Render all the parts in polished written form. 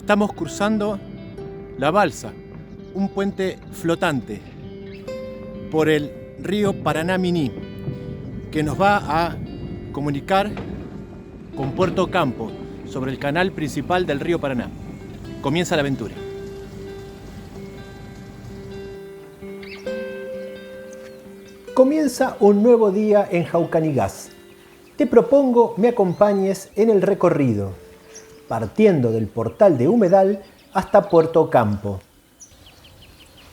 Estamos cruzando la balsa, un puente flotante por el río Paraná Miní, que nos va a comunicar con Puerto Ocampo, sobre el canal principal del río Paraná. Comienza la aventura. Comienza un nuevo día en Jaucanigás. Te propongo me acompañes en el recorrido, partiendo del portal de Humedal hasta Puerto Ocampo.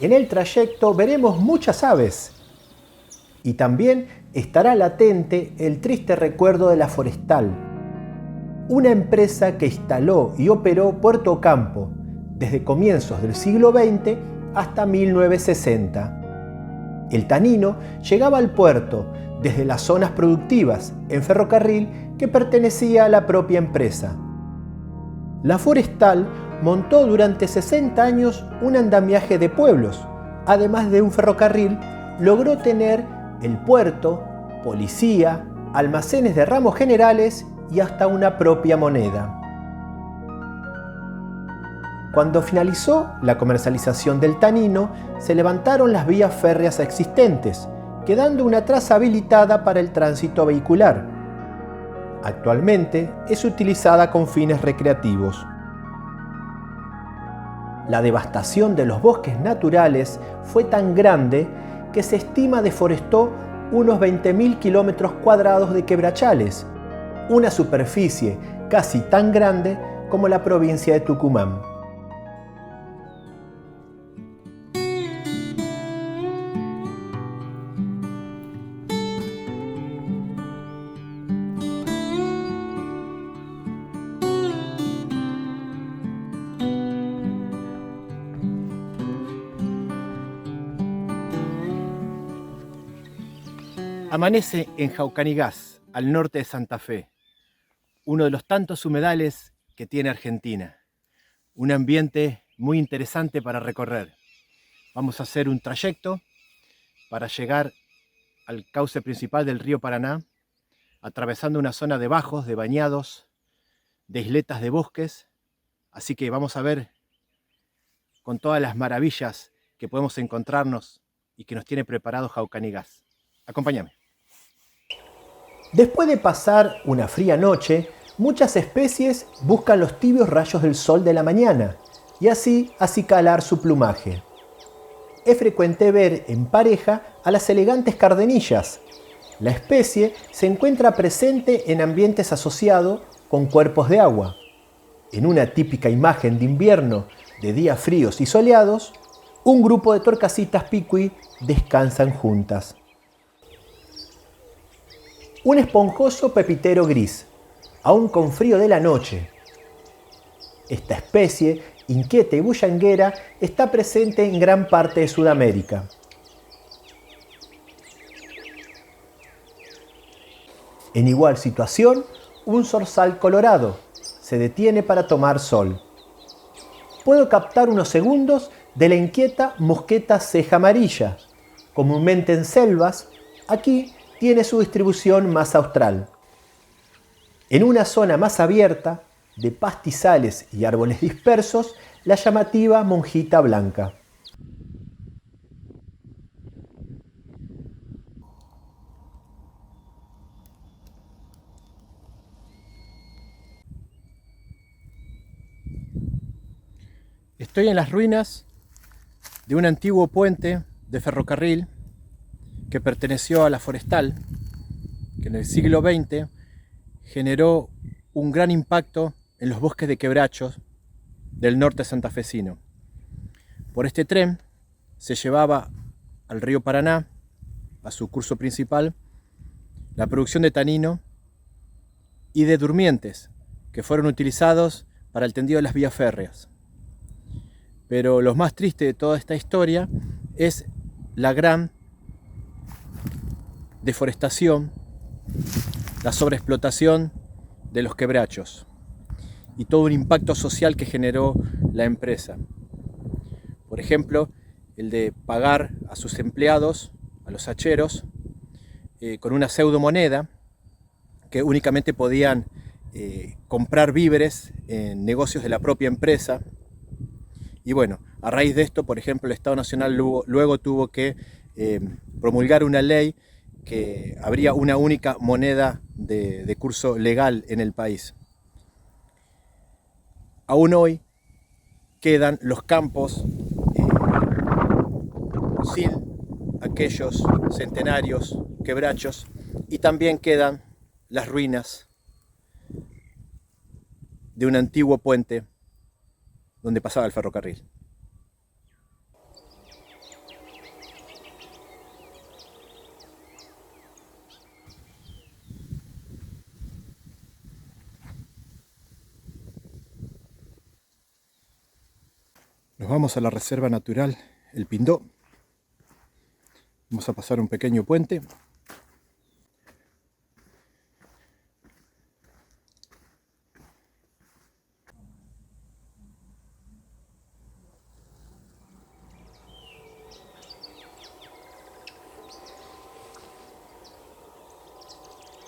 En el trayecto veremos muchas aves y también estará latente el triste recuerdo de La Forestal, una empresa que instaló y operó Puerto Ocampo desde comienzos del siglo XX hasta 1960. El tanino llegaba al puerto desde las zonas productivas en ferrocarril que pertenecía a la propia empresa. La Forestal montó durante 60 años un andamiaje de pueblos. Además de un ferrocarril, logró tener el puerto, policía, almacenes de ramos generales y hasta una propia moneda. Cuando finalizó la comercialización del tanino, se levantaron las vías férreas existentes, quedando una traza habilitada para el tránsito vehicular. Actualmente es utilizada con fines recreativos. La devastación de los bosques naturales fue tan grande que se estima deforestó unos 20.000 kilómetros cuadrados de quebrachales, una superficie casi tan grande como la provincia de Tucumán. Amanece en Jaucanigás, al norte de Santa Fe, uno de los tantos humedales que tiene Argentina. Un ambiente muy interesante para recorrer. Vamos a hacer un trayecto para llegar al cauce principal del río Paraná, atravesando una zona de bajos, de bañados, de isletas de bosques. Así que vamos a ver con todas las maravillas que podemos encontrarnos y que nos tiene preparado Jaucanigás. Acompáñame. Después de pasar una fría noche, muchas especies buscan los tibios rayos del sol de la mañana y así acicalar su plumaje. Es frecuente ver en pareja a las elegantes cardenillas. La especie se encuentra presente en ambientes asociados con cuerpos de agua. En una típica imagen de invierno de días fríos y soleados, un grupo de torcasitas picuí descansan juntas. Un esponjoso pepitero gris, aún con frío de la noche. Esta especie, inquieta y bullanguera, está presente en gran parte de Sudamérica. En igual situación, un zorzal colorado se detiene para tomar sol. Puedo captar unos segundos de la inquieta mosqueta ceja amarilla, comúnmente en selvas. Aquí tiene su distribución más austral. En una zona más abierta, de pastizales y árboles dispersos, la llamativa monjita blanca. Estoy en las ruinas de un antiguo puente de ferrocarril que perteneció a la Forestal, que en el siglo XX generó un gran impacto en los bosques de quebrachos del norte santafesino. Por este tren se llevaba al río Paraná, a su curso principal, la producción de tanino y de durmientes, que fueron utilizados para el tendido de las vías férreas. Pero lo más triste de toda esta historia es la gran deforestación, la sobreexplotación de los quebrachos y todo un impacto social que generó la empresa. Por ejemplo, el de pagar a sus empleados, a los hacheros, con una pseudomoneda que únicamente podían comprar víveres en negocios de la propia empresa. Y bueno, a raíz de esto, por ejemplo, el Estado Nacional luego tuvo que promulgar una ley que habría una única moneda de curso legal en el país. Aún hoy quedan los campos sin aquellos centenarios quebrachos, y también quedan las ruinas de un antiguo puente donde pasaba el ferrocarril. Nos vamos a la reserva natural El Pindó. Vamos a pasar un pequeño puente.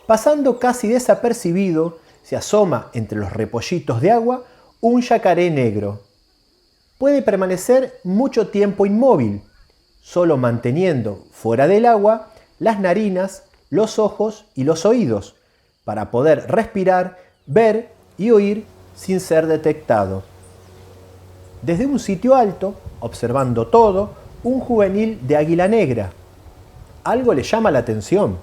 Pasando casi desapercibido, se asoma entre los repollitos de agua un yacaré negro. Puede permanecer mucho tiempo inmóvil, solo manteniendo fuera del agua las narinas, los ojos y los oídos, para poder respirar, ver y oír sin ser detectado. Desde un sitio alto, observando todo, un juvenil de águila negra. Algo le llama la atención.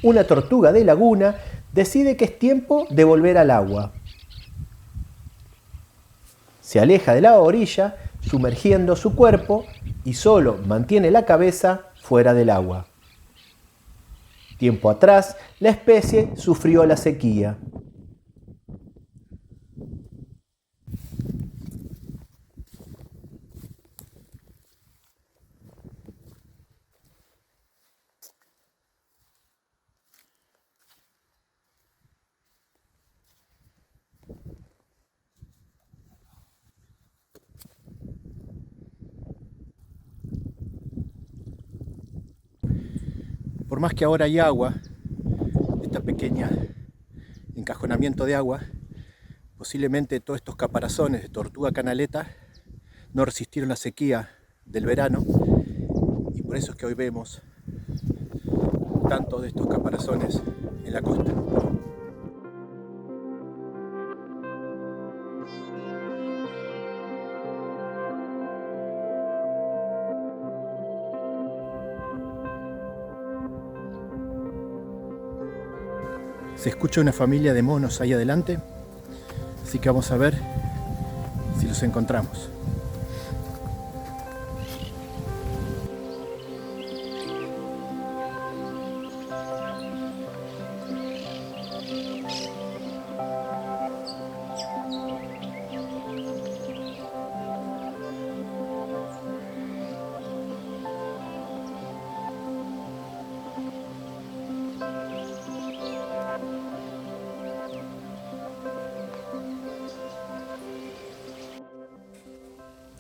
Una tortuga de laguna decide que es tiempo de volver al agua. Se aleja de la orilla, sumergiendo su cuerpo, y solo mantiene la cabeza fuera del agua. Tiempo atrás, la especie sufrió la sequía. Por más que ahora hay agua, esta pequeña encajonamiento de agua, posiblemente todos estos caparazones de tortuga canaleta no resistieron la sequía del verano, y por eso es que hoy vemos tantos de estos caparazones en la costa. Se escucha una familia de monos ahí adelante, así que vamos a ver si los encontramos.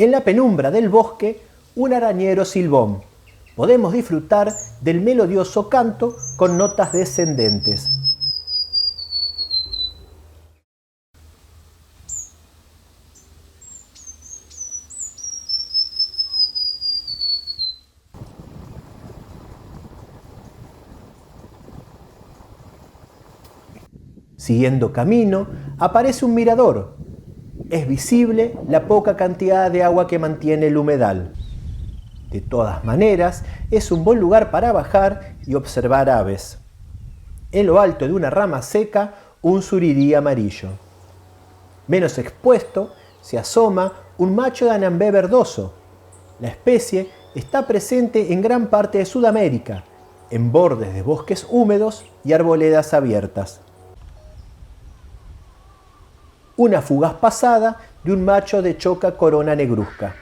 En la penumbra del bosque, un arañero silbón. Podemos disfrutar del melodioso canto con notas descendentes. Siguiendo camino, aparece un mirador. Es visible la poca cantidad de agua que mantiene el humedal. De todas maneras, es un buen lugar para bajar y observar aves. En lo alto de una rama seca, un surirí amarillo. Menos expuesto, se asoma un macho de anambé verdoso. La especie está presente en gran parte de Sudamérica, en bordes de bosques húmedos y arboledas abiertas. Una fugaz pasada de un macho de choca corona negruzca.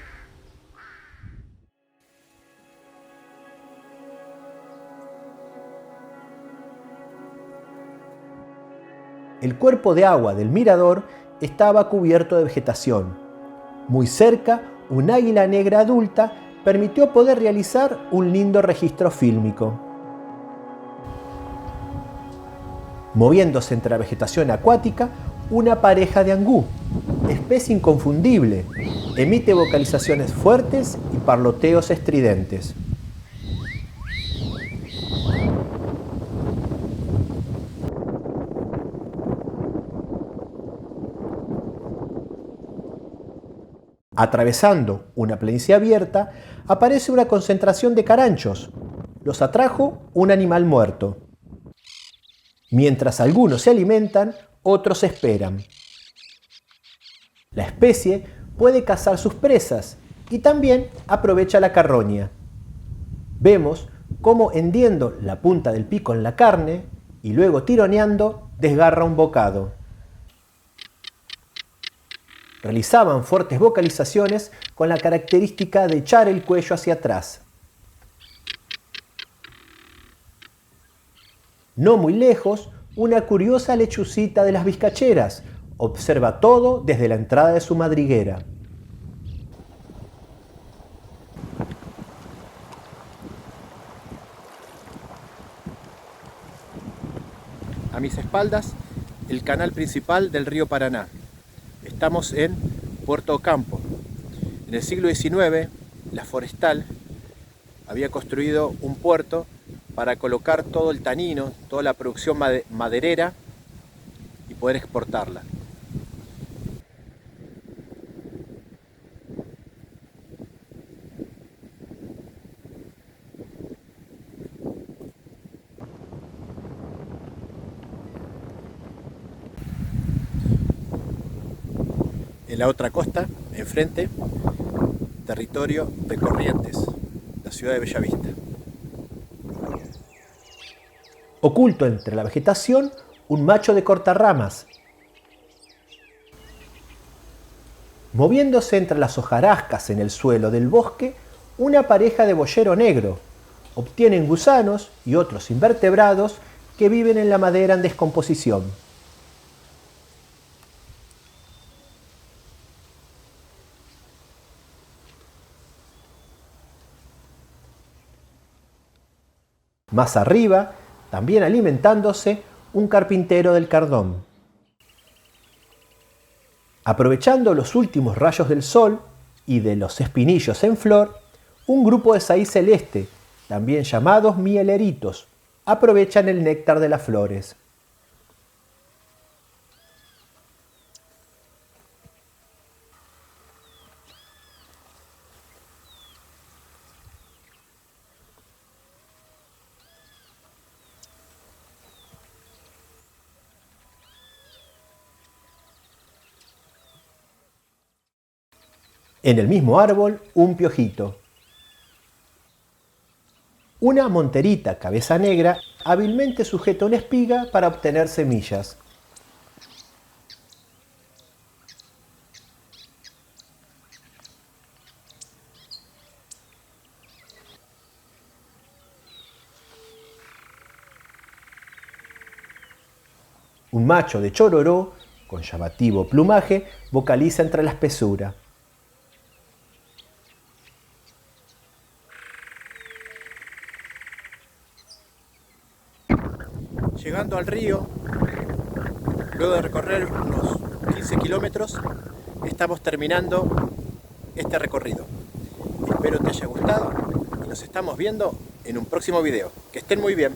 El cuerpo de agua del mirador estaba cubierto de vegetación. Muy cerca, un águila negra adulta permitió poder realizar un lindo registro fílmico. moviéndose entre la vegetación acuática, una pareja de angú, especie inconfundible, emite vocalizaciones fuertes y parloteos estridentes. Atravesando una planicie abierta, aparece una concentración de caranchos. Los atrajo un animal muerto. Mientras algunos se alimentan, otros esperan. La especie puede cazar sus presas y también aprovecha la carroña. Vemos cómo hendiendo la punta del pico en la carne y luego tironeando, desgarra un bocado. Realizaban fuertes vocalizaciones con la característica de echar el cuello hacia atrás. No muy lejos, una curiosa lechucita de las vizcacheras observa todo desde la entrada de su madriguera. A mis espaldas, el canal principal del río Paraná. Estamos en Puerto Ocampo. En el siglo XIX, la Forestal había construido un puerto para colocar todo el tanino, toda la producción maderera y poder exportarla. En la otra costa, enfrente, territorio de Corrientes, la ciudad de Bellavista. Oculto entre la vegetación, un macho de cortarramas. Moviéndose entre las hojarascas en el suelo del bosque, una pareja de boyero negro. Obtienen gusanos y otros invertebrados que viven en la madera en descomposición. Más arriba, también alimentándose, un carpintero del Cardón. Aprovechando los últimos rayos del sol y de los espinillos en flor, un grupo de saí celeste, también llamados mieleritos, aprovechan el néctar de las flores. En el mismo árbol, un piojito. Una monterita cabeza negra hábilmente sujeta una espiga para obtener semillas. Un macho de chororó, con llamativo plumaje, vocaliza entre la espesura. Llegando al río, luego de recorrer unos 15 kilómetros, estamos terminando este recorrido. Espero te haya gustado y nos estamos viendo en un próximo video. Que estén muy bien.